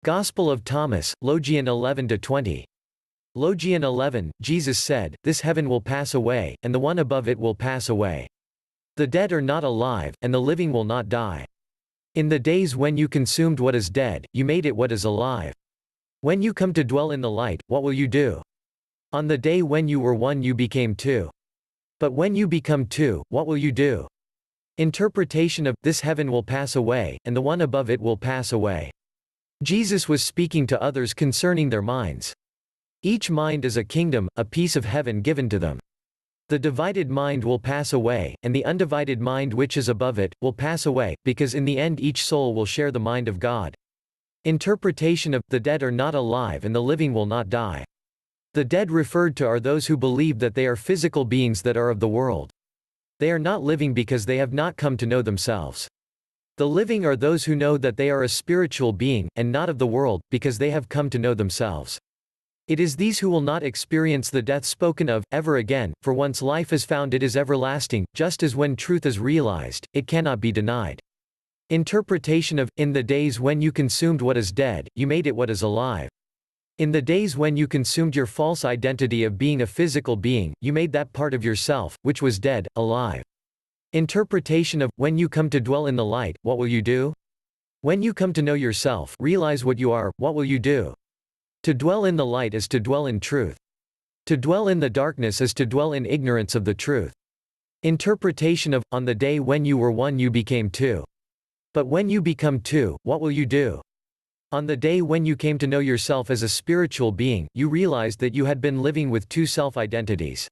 Gospel of Thomas, Logion 11-20. Logion 11, Jesus said, "This heaven will pass away, and the one above it will pass away. The dead are not alive, and the living will not die. In the days when you consumed what is dead, you made it what is alive. When you come to dwell in the light, what will you do? On the day when you were one you became two. But when you become two, what will you do?" Interpretation of, "This heaven will pass away, and the one above it will pass away." Jesus was speaking to others concerning their minds. Each mind is a kingdom, a piece of heaven given to them. The divided mind will pass away, and the undivided mind which is above it, will pass away, because in the end each soul will share the mind of God. Interpretation of, "The dead are not alive and the living will not die." The dead referred to are those who believe that they are physical beings that are of the world. They are not living because they have not come to know themselves. The living are those who know that they are a spiritual being, and not of the world, because they have come to know themselves. It is these who will not experience the death spoken of, ever again, for once life is found it is everlasting, just as when truth is realized, it cannot be denied. Interpretation of, "In the days when you consumed what is dead, you made it what is alive." In the days when you consumed your false identity of being a physical being, you made that part of yourself, which was dead, alive. Interpretation of, "When you come to dwell in the light, what will you do? When you come to know yourself, realize what you are, what will you do? To dwell in the light is to dwell in truth. To dwell in the darkness is to dwell in ignorance of the truth." Interpretation of, "On the day when you were one you became two. But when you become two, what will you do? On the day when you came to know yourself as a spiritual being, you realized that you had been living with two self-identities.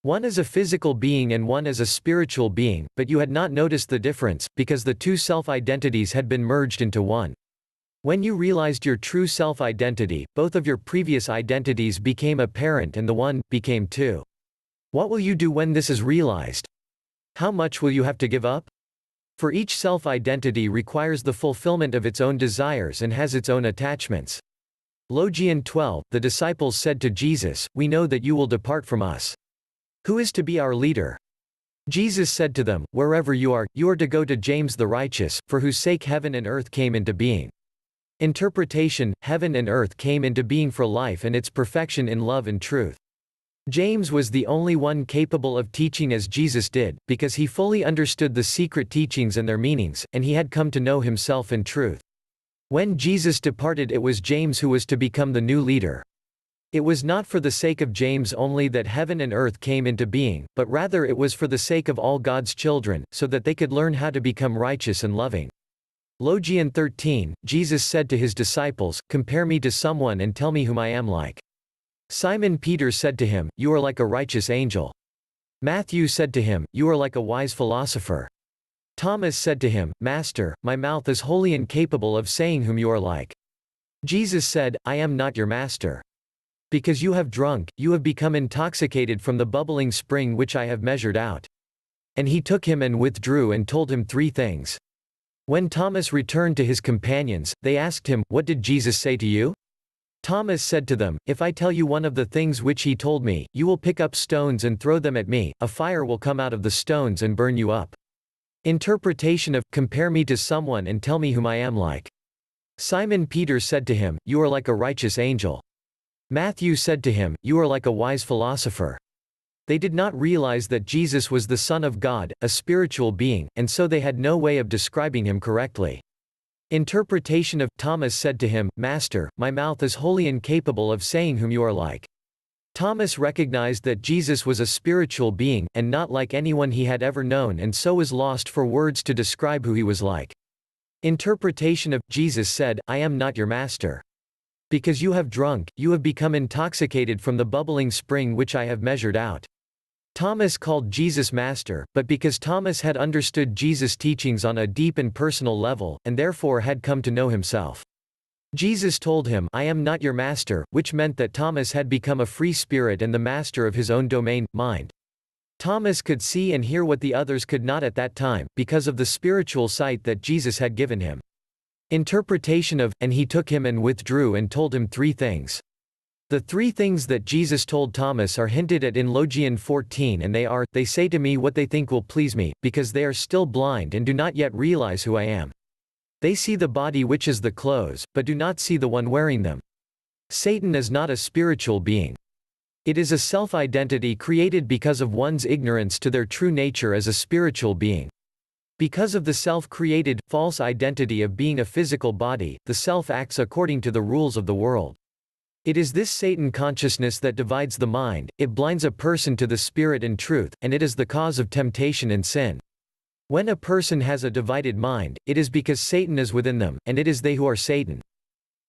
One as a physical being and one as a spiritual being, but you had not noticed the difference, because the two self-identities had been merged into one. When you realized your true self-identity, both of your previous identities became apparent and the one became two. What will you do when this is realized? How much will you have to give up? For each self-identity requires the fulfillment of its own desires and has its own attachments. Logion 12, the disciples said to Jesus, "We know that you will depart from us. Who is to be our leader?" Jesus said to them, "Wherever you are to go to James the righteous, for whose sake heaven and earth came into being." Interpretation, heaven and earth came into being for life and its perfection in love and truth. James was the only one capable of teaching as Jesus did, because he fully understood the secret teachings and their meanings, and he had come to know himself in truth. When Jesus departed, it was James who was to become the new leader. It was not for the sake of James only that heaven and earth came into being, but rather it was for the sake of all God's children, so that they could learn how to become righteous and loving. Logion 13, Jesus said to his disciples, "Compare me to someone and tell me whom I am like." Simon Peter said to him, "You are like a righteous angel." Matthew said to him, "You are like a wise philosopher." Thomas said to him, "Master, my mouth is wholly incapable of saying whom you are like." Jesus said, "I am not your master. Because you have drunk, you have become intoxicated from the bubbling spring which I have measured out." And he took him and withdrew and told him three things. When Thomas returned to his companions, they asked him, "What did Jesus say to you?" Thomas said to them, "If I tell you one of the things which he told me, you will pick up stones and throw them at me, a fire will come out of the stones and burn you up." Interpretation of, "Compare me to someone and tell me whom I am like." Simon Peter said to him, "You are like a righteous angel." Matthew said to him, "You are like a wise philosopher." They did not realize that Jesus was the Son of God, a spiritual being, and so they had no way of describing him correctly. Interpretation of, Thomas said to him, "Master, my mouth is wholly incapable of saying whom you are like." Thomas recognized that Jesus was a spiritual being, and not like anyone he had ever known, and so was lost for words to describe who he was like. Interpretation of, Jesus said, "I am not your master. Because you have drunk, you have become intoxicated from the bubbling spring which I have measured out." Thomas called Jesus Master, but because Thomas had understood Jesus' teachings on a deep and personal level, and therefore had come to know himself. Jesus told him, "I am not your master," which meant that Thomas had become a free spirit and the master of his own domain, mind. Thomas could see and hear what the others could not at that time, because of the spiritual sight that Jesus had given him. Interpretation of, and he took him and withdrew and told him three things. The three things that Jesus told Thomas are hinted at in Logion 14, and they are, "They say to me what they think will please me, because they are still blind and do not yet realize who I am." They see the body which is the clothes, but do not see the one wearing them. Satan is not a spiritual being. It is a self-identity created because of one's ignorance to their true nature as a spiritual being. Because of the self-created, false identity of being a physical body, the self acts according to the rules of the world. It is this Satan consciousness that divides the mind, it blinds a person to the spirit and truth, and it is the cause of temptation and sin. When a person has a divided mind, it is because Satan is within them, and it is they who are Satan.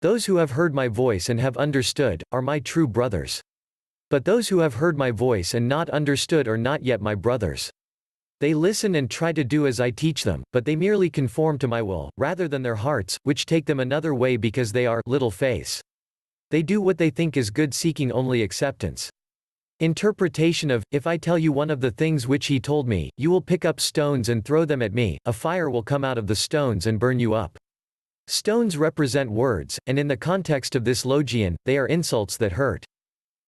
Those who have heard my voice and have understood, are my true brothers. But those who have heard my voice and not understood are not yet my brothers. They listen and try to do as I teach them, but they merely conform to my will, rather than their hearts, which take them another way because they are little faiths. They do what they think is good, seeking only acceptance. Interpretation of, if I tell you one of the things which he told me, you will pick up stones and throw them at me, a fire will come out of the stones and burn you up. Stones represent words, and in the context of this Logion, they are insults that hurt.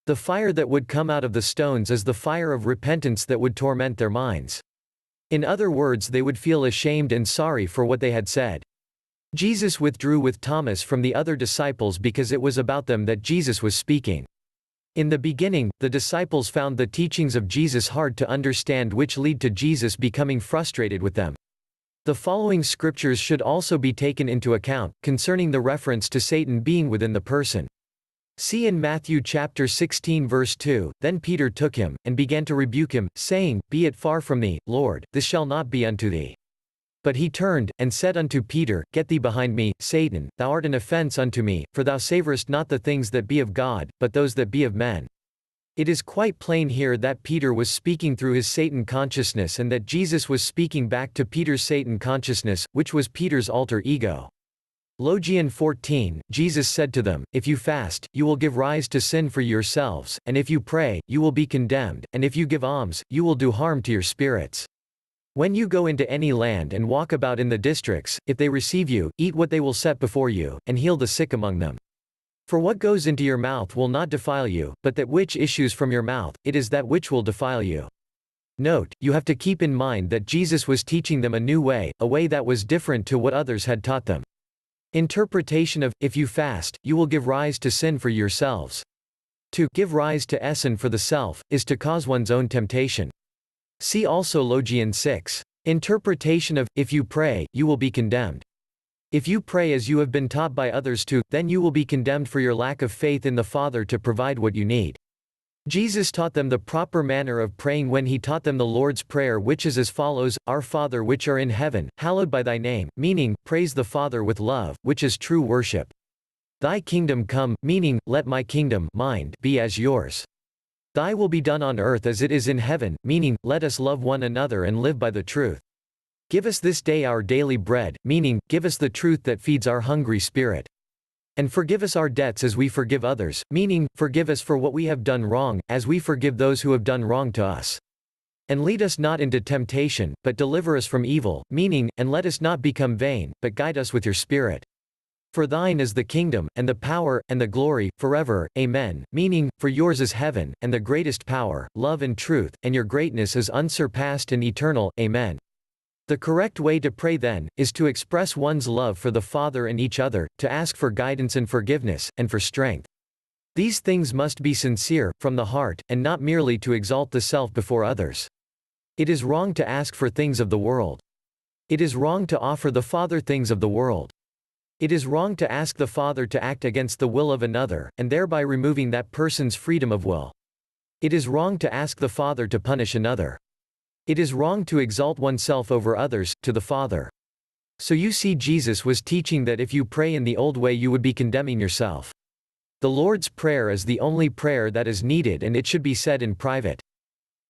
The fire that would come out of the stones is the fire of repentance that would torment their minds. In other words, they would feel ashamed and sorry for what they had said. Jesus withdrew with Thomas from the other disciples because it was about them that Jesus was speaking. In the beginning, the disciples found the teachings of Jesus hard to understand, which lead to Jesus becoming frustrated with them. The following scriptures should also be taken into account, concerning the reference to Satan being within the person. See in Matthew chapter 16 verse 2, Then Peter took him, and began to rebuke him, saying, Be it far from thee, Lord, this shall not be unto thee. But he turned, and said unto Peter, Get thee behind me, Satan, thou art an offense unto me, for thou savorest not the things that be of God, but those that be of men. It is quite plain here that Peter was speaking through his Satan consciousness and that Jesus was speaking back to Peter's Satan consciousness, which was Peter's alter ego. Logion 14, Jesus said to them, If you fast, you will give rise to sin for yourselves, and if you pray, you will be condemned, and if you give alms, you will do harm to your spirits. When you go into any land and walk about in the districts, if they receive you, eat what they will set before you, and heal the sick among them. For what goes into your mouth will not defile you, but that which issues from your mouth, it is that which will defile you. Note, you have to keep in mind that Jesus was teaching them a new way, a way that was different to what others had taught them. Interpretation of, if you fast, you will give rise to sin for yourselves. To give rise to essen for the self, is to cause one's own temptation. See also Logion 6. Interpretation of, if you pray, you will be condemned. If you pray as you have been taught by others to, then you will be condemned for your lack of faith in the Father to provide what you need. Jesus taught them the proper manner of praying when he taught them the Lord's Prayer, which is as follows, Our Father which are in heaven, hallowed by thy name, meaning, praise the Father with love, which is true worship. Thy kingdom come, meaning, let my kingdom, mind, be as yours. Thy will be done on earth as it is in heaven, meaning, let us love one another and live by the truth. Give us this day our daily bread, meaning, give us the truth that feeds our hungry spirit. And forgive us our debts as we forgive others, meaning, forgive us for what we have done wrong, as we forgive those who have done wrong to us. And lead us not into temptation, but deliver us from evil, meaning, and let us not become vain, but guide us with your Spirit. For thine is the kingdom, and the power, and the glory, forever, amen, meaning, for yours is heaven, and the greatest power, love and truth, and your greatness is unsurpassed and eternal, amen. The correct way to pray then, is to express one's love for the Father and each other, to ask for guidance and forgiveness, and for strength. These things must be sincere, from the heart, and not merely to exalt the self before others. It is wrong to ask for things of the world. It is wrong to offer the Father things of the world. It is wrong to ask the Father to act against the will of another, and thereby removing that person's freedom of will. It is wrong to ask the Father to punish another. It is wrong to exalt oneself over others, to the Father. So you see, Jesus was teaching that if you pray in the old way you would be condemning yourself. The Lord's Prayer is the only prayer that is needed, and it should be said in private.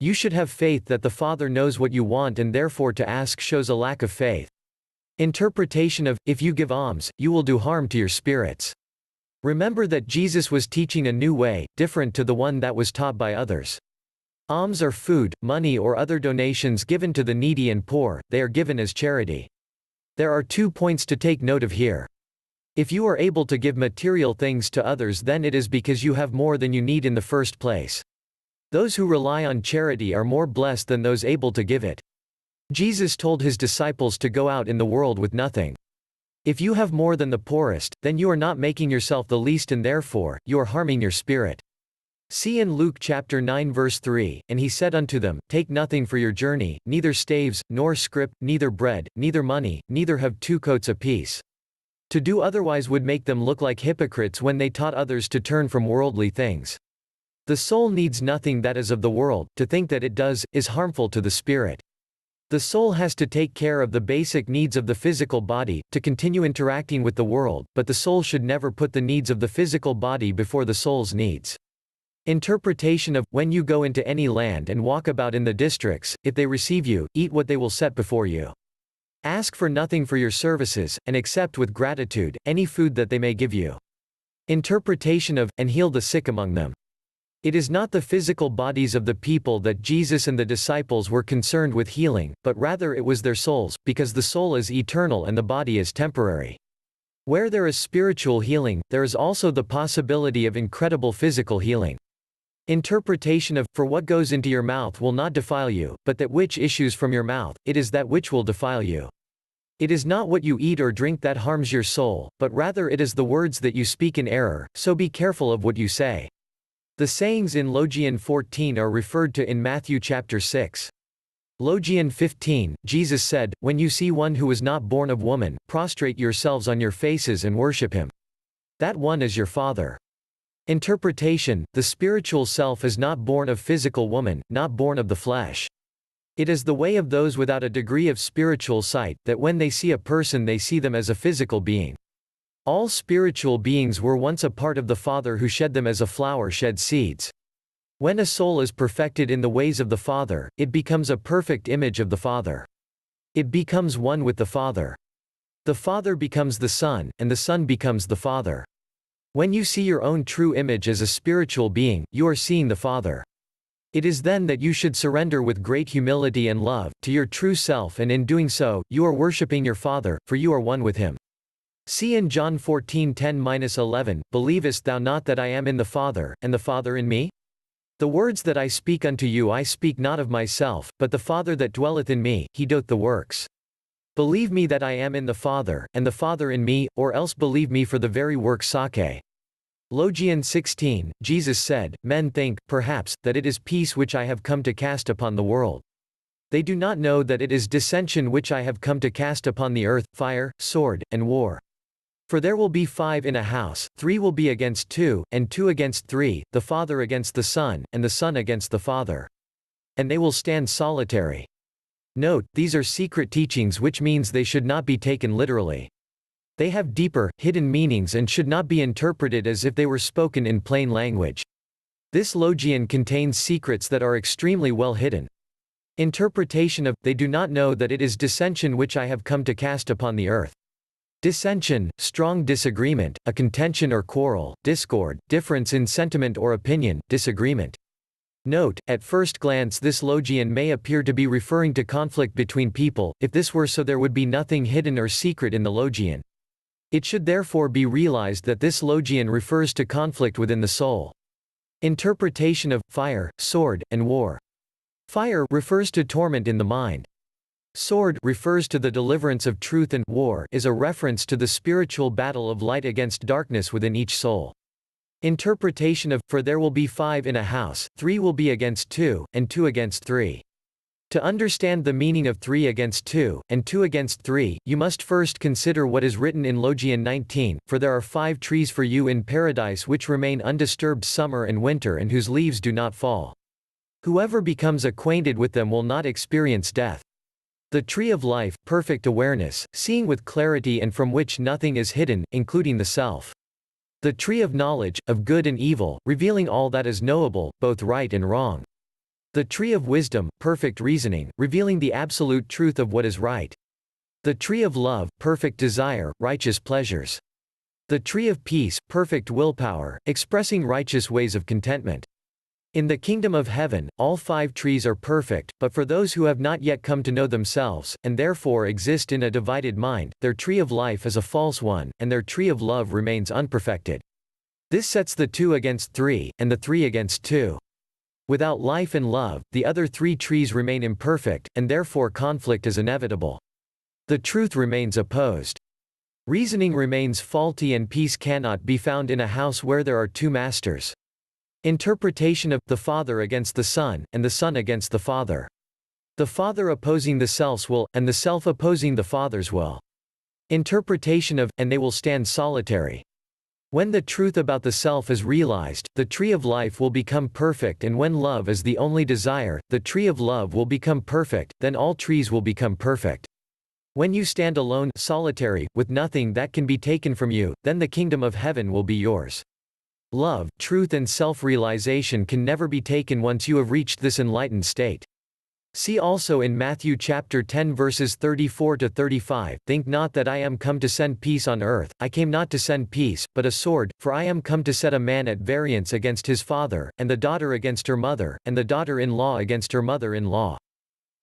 You should have faith that the Father knows what you want, and therefore to ask shows a lack of faith. Interpretation of, if you give alms, you will do harm to your spirits. Remember that Jesus was teaching a new way, different to the one that was taught by others. Alms are food, money or other donations given to the needy and poor, they are given as charity. There are 2 points to take note of here. If you are able to give material things to others, then it is because you have more than you need in the first place. Those who rely on charity are more blessed than those able to give it. Jesus told his disciples to go out in the world with nothing. If you have more than the poorest, then you are not making yourself the least and therefore, you are harming your spirit. See in Luke chapter 9 verse 3, and he said unto them, Take nothing for your journey, neither staves, nor scrip, neither bread, neither money, neither have 2 coats apiece. To do otherwise would make them look like hypocrites when they taught others to turn from worldly things. The soul needs nothing that is of the world, to think that it does, is harmful to the spirit. The soul has to take care of the basic needs of the physical body, to continue interacting with the world, but the soul should never put the needs of the physical body before the soul's needs. Interpretation of, when you go into any land and walk about in the districts, if they receive you, eat what they will set before you. Ask for nothing for your services, and accept with gratitude, any food that they may give you. Interpretation of, and heal the sick among them. It is not the physical bodies of the people that Jesus and the disciples were concerned with healing, but rather it was their souls, because the soul is eternal and the body is temporary. Where there is spiritual healing, there is also the possibility of incredible physical healing. Interpretation of, for what goes into your mouth will not defile you, but that which issues from your mouth, it is that which will defile you. It is not what you eat or drink that harms your soul, but rather it is the words that you speak in error, so be careful of what you say. The sayings in Logion 14 are referred to in Matthew chapter 6. Logion 15, Jesus said, When you see one who is not born of woman, prostrate yourselves on your faces and worship him. That one is your Father. Interpretation, the spiritual self is not born of physical woman, not born of the flesh. It is the way of those without a degree of spiritual sight, that when they see a person they see them as a physical being. All spiritual beings were once a part of the Father who shed them as a flower sheds seeds. When a soul is perfected in the ways of the Father, it becomes a perfect image of the Father. It becomes one with the Father. The Father becomes the Son, and the Son becomes the Father. When you see your own true image as a spiritual being, you are seeing the Father. It is then that you should surrender with great humility and love to your true self, and in doing so, you are worshiping your Father, for you are one with him. See in John 14:10-11, Believest thou not that I am in the Father, and the Father in me? The words that I speak unto you I speak not of myself, but the Father that dwelleth in me, he doth the works. Believe me that I am in the Father, and the Father in me, or else believe me for the very works sake. Logion 16, Jesus said, Men think, perhaps, that it is peace which I have come to cast upon the world. They do not know that it is dissension which I have come to cast upon the earth, fire, sword, and war. For there will be 5 in a house, 3 will be against 2, and 2 against 3, the Father against the Son, and the Son against the Father. And they will stand solitary. Note, these are secret teachings, which means they should not be taken literally. They have deeper, hidden meanings and should not be interpreted as if they were spoken in plain language. This Logion contains secrets that are extremely well hidden. Interpretation of, they do not know that it is dissension which I have come to cast upon the earth. Dissension, strong disagreement, a contention or quarrel, discord, difference in sentiment or opinion, disagreement. Note, at first glance this Logion may appear to be referring to conflict between people. If this were so, there would be nothing hidden or secret in the Logion. It should therefore be realized that this Logion refers to conflict within the soul. Interpretation of, fire, sword, and war. Fire refers to torment in the mind. Sword refers to the deliverance of truth, and war is a reference to the spiritual battle of light against darkness within each soul. Interpretation of, for there will be 5 in a house, 3 will be against 2, and 2 against 3. To understand the meaning of 3 against 2, and 2 against 3, you must first consider what is written in Logion 19, For there are 5 trees for you in paradise which remain undisturbed summer and winter, and whose leaves do not fall. Whoever becomes acquainted with them will not experience death. The tree of life, perfect awareness, seeing with clarity and from which nothing is hidden, including the self. The tree of knowledge, of good and evil, revealing all that is knowable, both right and wrong. The tree of wisdom, perfect reasoning, revealing the absolute truth of what is right. The tree of love, perfect desire, righteous pleasures. The tree of peace, perfect willpower, expressing righteous ways of contentment. In the kingdom of heaven, all 5 trees are perfect, but for those who have not yet come to know themselves, and therefore exist in a divided mind, their tree of life is a false one, and their tree of love remains unperfected. This sets the 2 against 3, and the 3 against 2. Without life and love, the other 3 trees remain imperfect, and therefore conflict is inevitable. The truth remains opposed. Reasoning remains faulty and peace cannot be found in a house where there are two masters. Interpretation of the Father against the Son, and the Son against the Father. The Father opposing the Self's will, and the Self opposing the Father's will. Interpretation of, and they will stand solitary. When the truth about the Self is realized, the tree of life will become perfect, and when love is the only desire, the tree of love will become perfect, then all trees will become perfect. When you stand alone, solitary, with nothing that can be taken from you, then the kingdom of heaven will be yours. Love, truth and self-realization can never be taken once you have reached this enlightened state. See also in Matthew chapter 10 verses 34-35, "Think not that I am come to send peace on earth, I came not to send peace, but a sword, for I am come to set a man at variance against his father, and the daughter against her mother, and the daughter-in-law against her mother-in-law."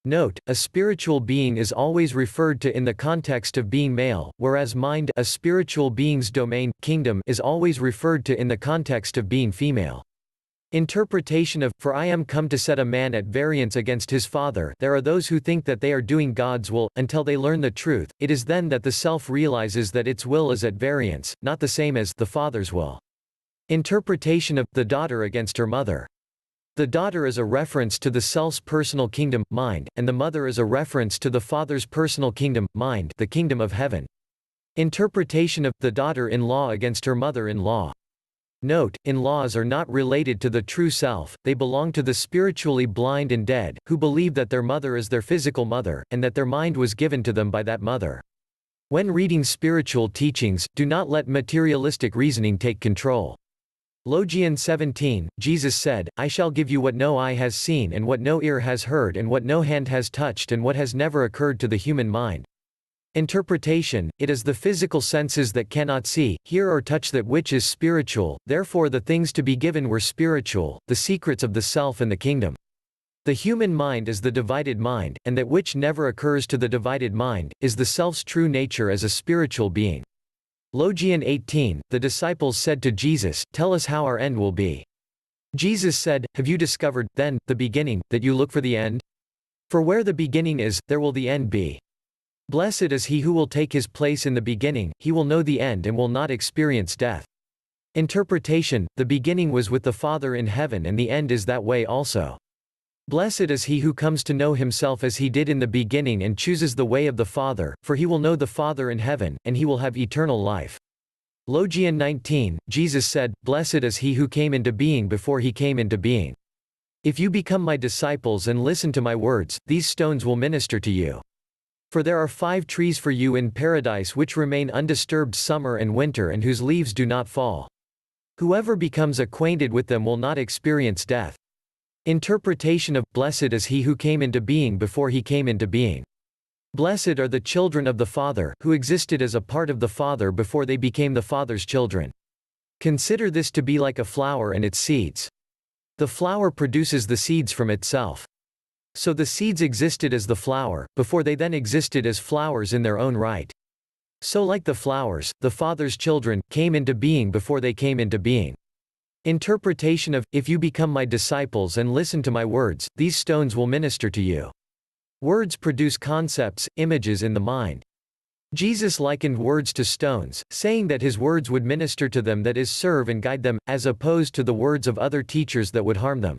Note, a spiritual being is always referred to in the context of being male, whereas mind, a spiritual being's domain, kingdom, is always referred to in the context of being female. Interpretation of, "For I am come to set a man at variance against his father." There are those who think that they are doing God's will, until they learn the truth. It is then that the self realizes that its will is at variance, not the same as the Father's will. Interpretation of, the daughter against her mother. The daughter is a reference to the self's personal kingdom, mind, and the mother is a reference to the Father's personal kingdom, mind, the kingdom of heaven. Interpretation of, the daughter-in-law against her mother-in-law. Note, in-laws are not related to the true self, they belong to the spiritually blind and dead, who believe that their mother is their physical mother, and that their mind was given to them by that mother. When reading spiritual teachings, do not let materialistic reasoning take control. Logion 17, Jesus said, "I shall give you what no eye has seen and what no ear has heard and what no hand has touched and what has never occurred to the human mind." Interpretation, it is the physical senses that cannot see, hear or touch that which is spiritual, therefore the things to be given were spiritual, the secrets of the self and the kingdom. The human mind is the divided mind, and that which never occurs to the divided mind, is the self's true nature as a spiritual being. Logion 18, the disciples said to Jesus, "Tell us how our end will be." Jesus said, "Have you discovered, then, the beginning, that you look for the end? For where the beginning is, there will the end be. Blessed is he who will take his place in the beginning, he will know the end and will not experience death." Interpretation, the beginning was with the Father in heaven and the end is that way also. Blessed is he who comes to know himself as he did in the beginning and chooses the way of the Father, for he will know the Father in heaven, and he will have eternal life. Logion 19, Jesus said, "Blessed is he who came into being before he came into being. If you become my disciples and listen to my words, these stones will minister to you. For there are 5 trees for you in paradise which remain undisturbed summer and winter and whose leaves do not fall. Whoever becomes acquainted with them will not experience death." Interpretation of, blessed is he who came into being before he came into being. Blessed are the children of the Father, who existed as a part of the Father before they became the Father's children. Consider this to be like a flower and its seeds. The flower produces the seeds from itself. So the seeds existed as the flower, before they then existed as flowers in their own right. So like the flowers, the Father's children came into being before they came into being. Interpretation of, if you become my disciples and listen to my words, these stones will minister to you. Words produce concepts, images in the mind. Jesus likened words to stones, saying that his words would minister to them, that is, serve and guide them, as opposed to the words of other teachers that would harm them.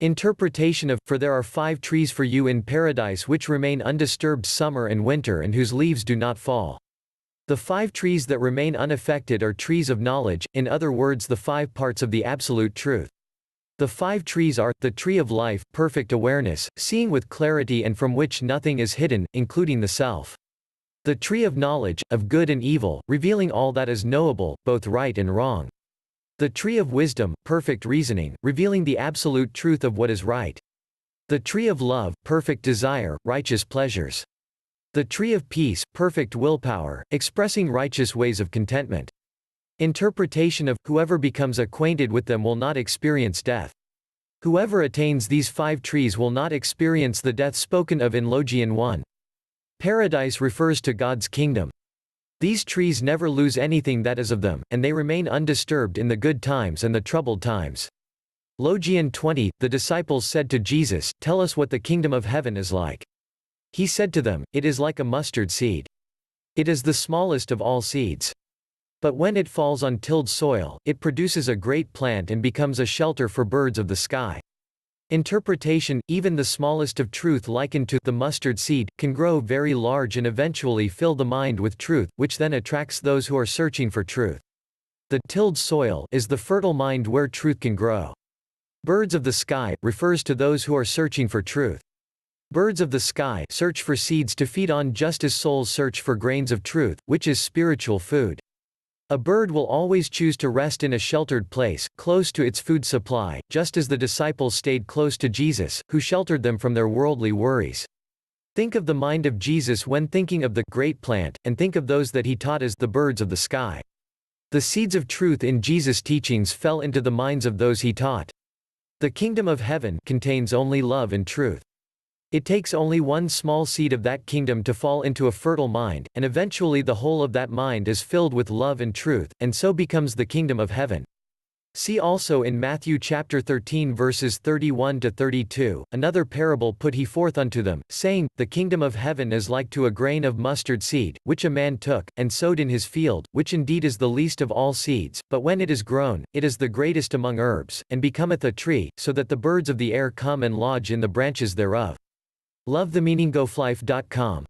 Interpretation of, for there are 5 trees for you in paradise which remain undisturbed summer and winter and whose leaves do not fall. The 5 trees that remain unaffected are trees of knowledge, in other words the 5 parts of the absolute truth. The 5 trees are, the tree of life, perfect awareness, seeing with clarity and from which nothing is hidden, including the self. The tree of knowledge, of good and evil, revealing all that is knowable, both right and wrong. The tree of wisdom, perfect reasoning, revealing the absolute truth of what is right. The tree of love, perfect desire, righteous pleasures. The tree of peace, perfect willpower, expressing righteous ways of contentment. Interpretation of, whoever becomes acquainted with them will not experience death. Whoever attains these 5 trees will not experience the death spoken of in Logion 1. Paradise refers to God's kingdom. These trees never lose anything that is of them, and they remain undisturbed in the good times and the troubled times. Logion 20, the disciples said to Jesus, "Tell us what the kingdom of heaven is like." He said to them, "It is like a mustard seed." It is the smallest of all seeds. But when it falls on tilled soil, it produces a great plant and becomes a shelter for birds of the sky. Interpretation: even the smallest of truth, likened to the mustard seed, can grow very large and eventually fill the mind with truth, which then attracts those who are searching for truth. The tilled soil is the fertile mind where truth can grow. Birds of the sky refers to those who are searching for truth. Birds of the sky search for seeds to feed on just as souls search for grains of truth, which is spiritual food. A bird will always choose to rest in a sheltered place, close to its food supply, just as the disciples stayed close to Jesus, who sheltered them from their worldly worries. Think of the mind of Jesus when thinking of the great plant, and think of those that he taught as the birds of the sky. The seeds of truth in Jesus' teachings fell into the minds of those he taught. The kingdom of heaven contains only love and truth. It takes only one small seed of that kingdom to fall into a fertile mind, and eventually the whole of that mind is filled with love and truth, and so becomes the kingdom of heaven. See also in Matthew chapter 13 verses 31 to 32, another parable put he forth unto them, saying, The kingdom of heaven is like to a grain of mustard seed, which a man took, and sowed in his field, which indeed is the least of all seeds, but when it is grown, it is the greatest among herbs, and becometh a tree, so that the birds of the air come and lodge in the branches thereof. LoveTheMeaningGoFlife.com